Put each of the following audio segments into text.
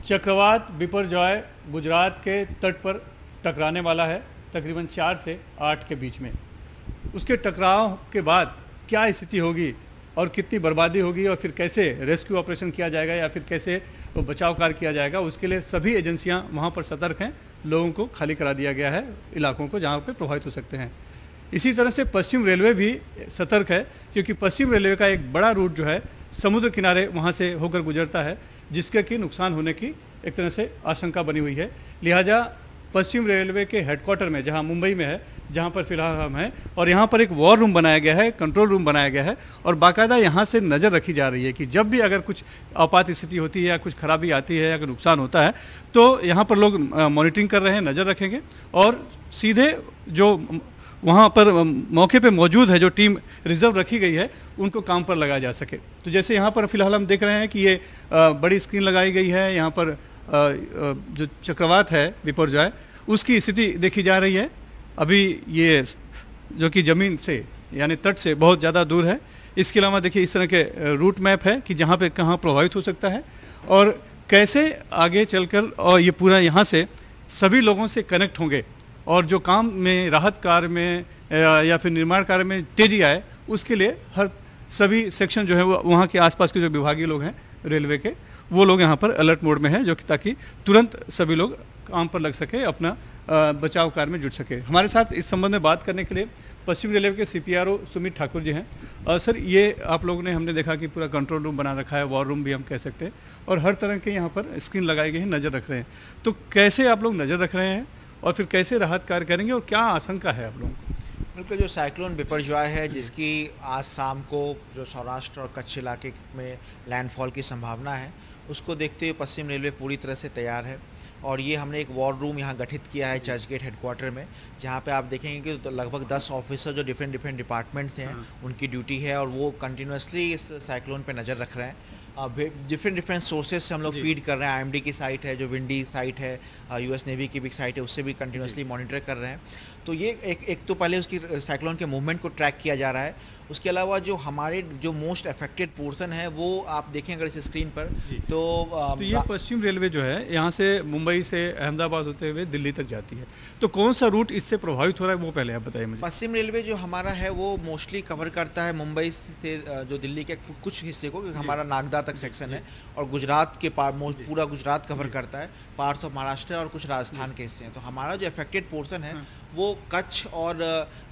चक्रवात बिपरजॉय गुजरात के तट पर टकराने वाला है तकरीबन 4 से 8 के बीच में। उसके टकराव के बाद क्या स्थिति होगी और कितनी बर्बादी होगी और फिर कैसे रेस्क्यू ऑपरेशन किया जाएगा या फिर कैसे बचाव कार्य किया जाएगा, उसके लिए सभी एजेंसियां वहां पर सतर्क हैं। लोगों को खाली करा दिया गया है इलाकों को जहां पे प्रभावित हो सकते हैं। इसी तरह से पश्चिम रेलवे भी सतर्क है, क्योंकि पश्चिम रेलवे का एक बड़ा रूट जो है समुद्र किनारे वहाँ से होकर गुजरता है, जिसके कि नुकसान होने की एक तरह से आशंका बनी हुई है। लिहाजा पश्चिम रेलवे के हेडक्वार्टर में, जहाँ मुंबई में है, जहाँ पर फिलहाल हम हैं, और यहाँ पर एक वॉर रूम बनाया गया है, कंट्रोल रूम बनाया गया है, और बाकायदा यहाँ से नज़र रखी जा रही है कि जब भी अगर कुछ आपात स्थिति होती है या कुछ खराबी आती है या अगर नुकसान होता है तो यहाँ पर लोग मॉनिटरिंग कर रहे हैं, नज़र रखेंगे और सीधे जो वहाँ पर मौके पे मौजूद है जो टीम रिजर्व रखी गई है उनको काम पर लगाया जा सके। तो जैसे यहाँ पर फिलहाल हम देख रहे हैं कि ये बड़ी स्क्रीन लगाई गई है, यहाँ पर जो चक्रवात है बिपरजॉय उसकी स्थिति देखी जा रही है। अभी ये जो कि ज़मीन से यानी तट से बहुत ज़्यादा दूर है। इसके अलावा देखिए इस तरह के रूट मैप है कि जहाँ पे कहाँ प्रभावित हो सकता है और कैसे आगे चलकर, और ये पूरा यहाँ से सभी लोगों से कनेक्ट होंगे और जो काम में, राहत कार्य में या फिर निर्माण कार्य में तेजी आए, उसके लिए हर सभी सेक्शन जो है वो वहाँ के आसपास के जो विभागीय लोग हैं रेलवे के, वो लोग यहाँ पर अलर्ट मोड में हैं, जो कि ताकि तुरंत सभी लोग काम पर लग सके, अपना बचाव कार्य में जुट सके। हमारे साथ इस संबंध में बात करने के लिए पश्चिम रेलवे के CPRO सुमित ठाकुर जी हैं। सर, ये आप लोगों ने, हमने देखा कि पूरा कंट्रोल रूम बना रखा है, वॉर रूम भी हम कह सकते हैं, और हर तरह के यहाँ पर स्क्रीन लगाई गई है, नज़र रख रहे हैं। तो कैसे आप लोग नज़र रख रहे हैं और फिर कैसे राहत कार्य करेंगे और क्या आशंका है आप लोगों को? बिल्कुल, जो साइक्लोन बिपरजॉय है जिसकी आज शाम को जो सौराष्ट्र और कच्छ इलाके में लैंडफॉल की संभावना है, उसको देखते हुए पश्चिम रेलवे पूरी तरह से तैयार है। और ये हमने एक वॉर रूम यहाँ गठित किया है चर्च गेट हेडक्वार्टर में, जहाँ पे आप देखेंगे कि तो लगभग 10 ऑफिसर जो डिफरेंट डिपार्टमेंट्स हैं उनकी ड्यूटी है और वो कंटिन्यूसली इस साइक्लोन पे नज़र रख रहे हैं। डिफरेंट सोर्सेज से हम लोग फीड कर रहे हैं। IMD की साइट है, जो विंडी साइट है, US नेवी की भी साइट है, उससे भी कंटिन्यूसली मॉनिटर कर रहे हैं। तो ये एक तो पहले उसकी साइक्लोन के मूवमेंट को ट्रैक किया जा रहा है। उसके अलावा जो हमारे जो मोस्ट अफेक्टेड पोर्शन है वो आप देखें अगर इस स्क्रीन पर तो ये पश्चिम रेलवे जो है यहाँ से मुंबई से अहमदाबाद होते हुए दिल्ली तक जाती है, तो कौन सा रूट इससे प्रभावित हो रहा है वो पहले आप बताइए मुझे। पश्चिम रेलवे जो हमारा है वो मोस्टली कवर करता है मुंबई से जो दिल्ली के कुछ हिस्से को, हमारा नागदा तक सेक्शन है, और गुजरात के पूरा गुजरात कवर करता है, पार्ट्स ऑफ महाराष्ट्र और कुछ राजस्थान के हिस्से हैं। तो हमारा जो अफेक्टेड पोर्शन है वो कच्छ और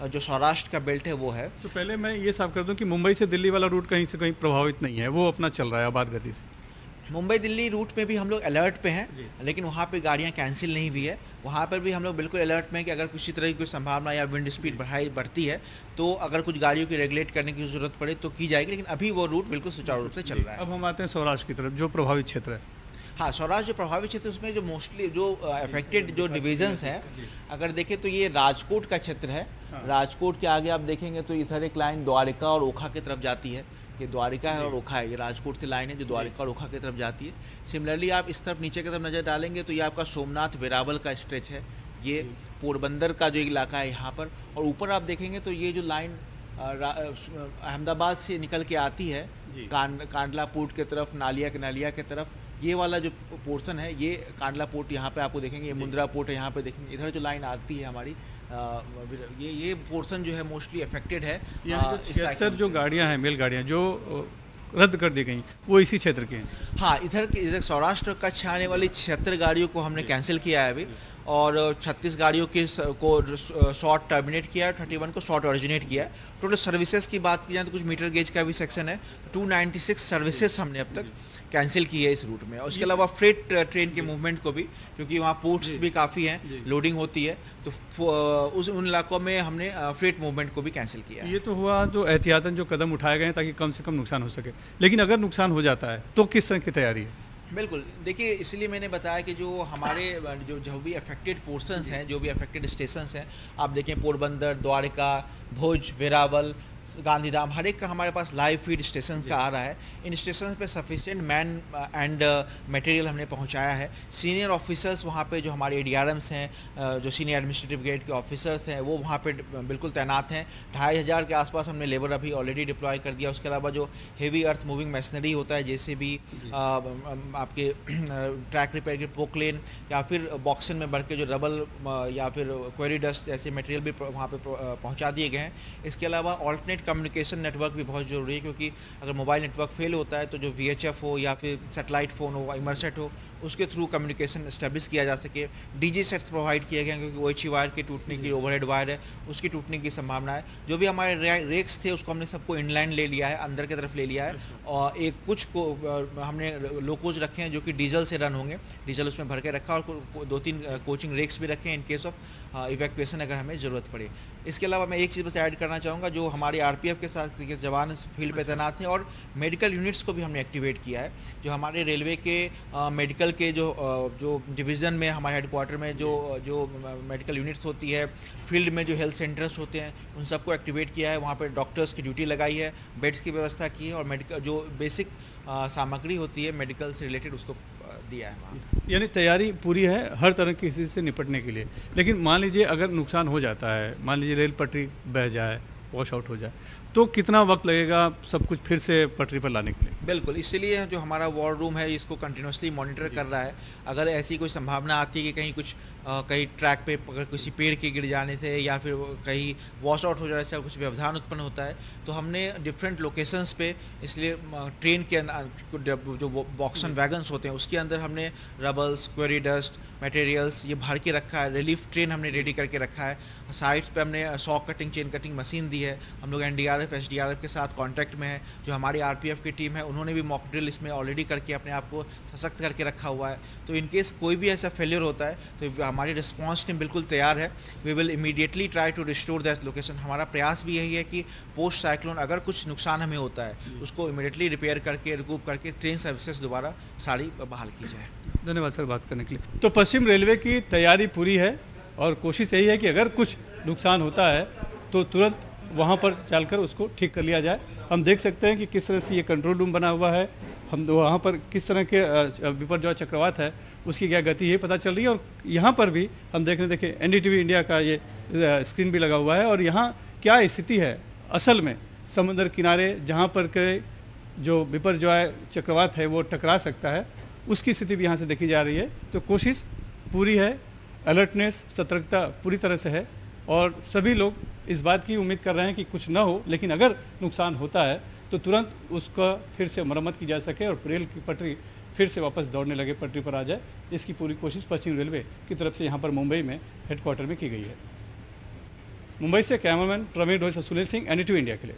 जो सौराष्ट्र का बेल्ट है वो है। तो पहले मैं ये साफ कर दूं कि मुंबई से दिल्ली वाला रूट कहीं से कहीं प्रभावित नहीं है, वो अपना चल रहा है आबाद गति से। मुंबई दिल्ली रूट में भी हम लोग अलर्ट पे हैं, लेकिन वहाँ पे गाड़ियाँ कैंसिल नहीं हुई है। वहाँ पर भी हम लोग बिल्कुल अलर्ट में हैं कि अगर किसी तरह की कोई संभावना या विंड स्पीड बढ़ती है तो अगर कुछ गाड़ियों की रेगुलेट करने की ज़रूरत पड़े तो की जाएगी, लेकिन अभी वो रूट बिल्कुल सुचारू रूप से चल रहा है। अब हम आते हैं सौराष्ट्र की तरफ, जो प्रभावित क्षेत्र है। हाँ, सौराष्ट्र जो प्रभावित क्षेत्र उसमें जो मोस्टली जो अफेक्टेड जो डिविजन्स हैं, अगर देखें तो ये राजकोट का क्षेत्र है। राजकोट के आगे आप देखेंगे तो इधर एक लाइन द्वारिका और ओखा की तरफ जाती है। ये द्वारिका है और ओखा है, ये राजकोट की लाइन है जो द्वारिका और ओखा की तरफ जाती है। सिमिलरली आप इस तरफ नीचे की तरफ नज़र डालेंगे तो ये आपका सोमनाथ वेरावल का स्ट्रेच है, ये पोरबंदर का जो इलाका है यहाँ पर। और ऊपर आप देखेंगे तो ये जो लाइन अहमदाबाद से निकल के आती है कांडला पोर्ट की तरफ, नालिया की तरफ, ये वाला जो पोर्शन है ये कांडला पोर्ट यहाँ पे आपको देखेंगे, ये मुंद्रा पोर्ट है यहाँ पे देखेंगे। इधर जो लाइन आती है हमारी ये पोर्शन जो है मोस्टली अफेक्टेड है। 76 जो गाड़ियाँ हैं, मेल गाड़ियाँ जो रद्द कर दी गई, वो इसी क्षेत्र की हैं। हाँ, इधर सौराष्ट्र कच्छ आने वाली 76 गाड़ियों को हमने कैंसिल किया है अभी, और 36 गाड़ियों को शॉर्ट टर्मिनेट किया है, 31 को शॉर्ट ओरिजिनेट किया है। टोटल सर्विसेज की बात की जाए तो कुछ मीटर गेज का भी सेक्शन है, तो 296 सर्विसेज हमने अब तक कैंसिल की है इस रूट में। और उसके अलावा फ्रेट ट्रेन के मूवमेंट को भी, क्योंकि वहाँ पोर्ट्स भी काफ़ी हैं, लोडिंग होती है, तो उन इलाकों में हमने फ्रेट मूवमेंट को भी कैंसिल किया है। ये तो हुआ जो एहतियातन जो कदम उठाए गए हैं ताकि कम से कम नुकसान हो सके, लेकिन अगर नुकसान हो जाता है तो किस तरह की तैयारी है? बिल्कुल, देखिए इसलिए मैंने बताया कि जो हमारे जो भी अफेक्टेड पोर्शंस हैं, जो भी अफेक्टेड स्टेशंस हैं, आप देखें पोरबंदर, द्वारका, भुज, वेरावल, गांधीधाम, हर एक का हमारे पास लाइव फीड स्टेशन का आ रहा है। इन स्टेशन पे सफिशिएंट मैन एंड मटेरियल हमने पहुंचाया है। सीनियर ऑफिसर्स वहां पे जो हमारे एडीआरएम्स हैं, जो सीनियर एडमिनिस्ट्रेटिव ग्रेड के ऑफिसर्स हैं, वो वहां पे बिल्कुल तैनात हैं। 2500 के आसपास हमने लेबर अभी ऑलरेडी डिप्लॉय कर दिया। उसके अलावा जो हेवी अर्थ मूविंग मशीनरी होता है, जैसे भी आपके ट्रैक रिपेयर के पोकलेन या फिर बॉक्सन में भर के जो रबल या फिर क्वेरी डस्ट जैसे मटेरियल भी वहाँ पे पहुँचा दिए गए हैं। इसके अलावा ऑल्टरनेट कम्युनिकेशन नेटवर्क भी बहुत ज़रूरी है, क्योंकि अगर मोबाइल नेटवर्क फेल होता है तो जो VHF हो या फिर सैटेलाइट फ़ोन हो, इमरसेट हो, उसके थ्रू कम्युनिकेशन इस्टेब्लिश किया जा सके। DG सेट्स प्रोवाइड किए गए हैं, क्योंकि OHE वायर के टूटने की, ओवरहेड वायर है उसकी टूटने की संभावना है। जो भी हमारे रेक्स थे उसको हमने सबको इनलाइन ले लिया है, अंदर की तरफ ले लिया है। और एक कुछ को हमने लोकोज रखे हैं जो कि डीजल से रन होंगे, डीजल उसमें भर के रखा, और 2-3 कोचिंग रेक्स भी रखे हैं इन केस ऑफ इवैक्यूएशन अगर हमें ज़रूरत पड़े। इसके अलावा मैं एक चीज़ बस ऐड करना चाहूँगा, जो हमारे RPF के साथ के जवान फील्ड पे तैनात हैं, और मेडिकल यूनिट्स को भी हमने एक्टिवेट किया है। जो हमारे रेलवे के मेडिकल के जो डिवीज़न में हमारे हेडक्वार्टर में जो मेडिकल यूनिट्स होती है, फील्ड में जो हेल्थ सेंटर्स होते हैं, उन सबको एक्टिवेट किया है। वहाँ पर डॉक्टर्स की ड्यूटी लगाई है, बेड्स की व्यवस्था की है, और मेडिकल जो बेसिक सामग्री होती है मेडिकल से रिलेटेड उसको दिया है वहाँ। यानी तैयारी पूरी है हर तरह की स्थिति से निपटने के लिए। लेकिन मान लीजिए अगर नुकसान हो जाता है, मान लीजिए रेल पटरी बह जाए, वॉश आउट हो जाए, तो कितना वक्त लगेगा सब कुछ फिर से पटरी पर लाने के लिए? बिल्कुल, इसीलिए जो हमारा वॉर रूम है इसको कंटिन्यूसली मॉनिटर कर रहा है। अगर ऐसी कोई संभावना आती है कि कहीं कुछ कहीं ट्रैक पे अगर किसी पेड़ के गिर जाने से या फिर कहीं वॉश आउट हो जाने से कुछ व्यवधान उत्पन्न होता है, तो हमने डिफरेंट लोकेशंस पे, इसलिए ट्रेन के अंदर जो बॉक्सन वैगन्स होते हैं उसके अंदर हमने रबल्स, क्वेरी डस्ट मटेरियल्स ये भर के रखा है। रिलीफ ट्रेन हमने रेडी करके रखा है। साइट्स पे हमने sock cutting, chain cutting machine दी है। हम लोग NDRF SDRF के साथ कांटेक्ट में है। जो हमारी RPF की टीम है उन्होंने भी मॉक ड्रिल इसमें ऑलरेडी करके अपने आप को सशक्त करके रखा हुआ है। तो इन केस कोई भी ऐसा फेलियर होता है तो हमारी रिस्पॉन्स टीम बिल्कुल तैयार है। We will immediately try to restore that location. हमारा प्रयास भी यही है कि पोस्ट साइक्लोन अगर कुछ नुकसान हमें होता है उसको इमीडिएटली रिपेयर करके, रिकूप करके ट्रेन सर्विसेज दोबारा सारी बहाल की जाए। धन्यवाद सर बात करने के लिए। तो पश्चिम रेलवे की तैयारी पूरी है और कोशिश यही है कि अगर कुछ नुकसान होता है तो तुरंत वहां पर चलकर उसको ठीक कर लिया जाए। हम देख सकते हैं कि किस तरह से ये कंट्रोल रूम बना हुआ है, हम वहाँ पर किस तरह के विपर्जय चक्रवात है उसकी क्या गति है पता चल रही है। और यहाँ पर भी हम देखिए NDTV इंडिया का ये स्क्रीन भी लगा हुआ है, और यहाँ क्या स्थिति है असल में समुद्र किनारे जहाँ पर के जो विपर्जय चक्रवात है वो टकरा सकता है, उसकी स्थिति भी यहाँ से देखी जा रही है। तो कोशिश पूरी है, अलर्टनेस, सतर्कता पूरी तरह से है, और सभी लोग इस बात की उम्मीद कर रहे हैं कि कुछ ना हो, लेकिन अगर नुकसान होता है तो तुरंत उसका फिर से मरम्मत की जा सके और रेल की पटरी फिर से वापस दौड़ने लगे, पटरी पर आ जाए। इसकी पूरी कोशिश पश्चिम रेलवे की तरफ से यहाँ पर मुंबई में हेडक्वार्टर में की गई है। मुंबई से cameraman Praveen Rohit Sunil Singh, NDTV India के लिए।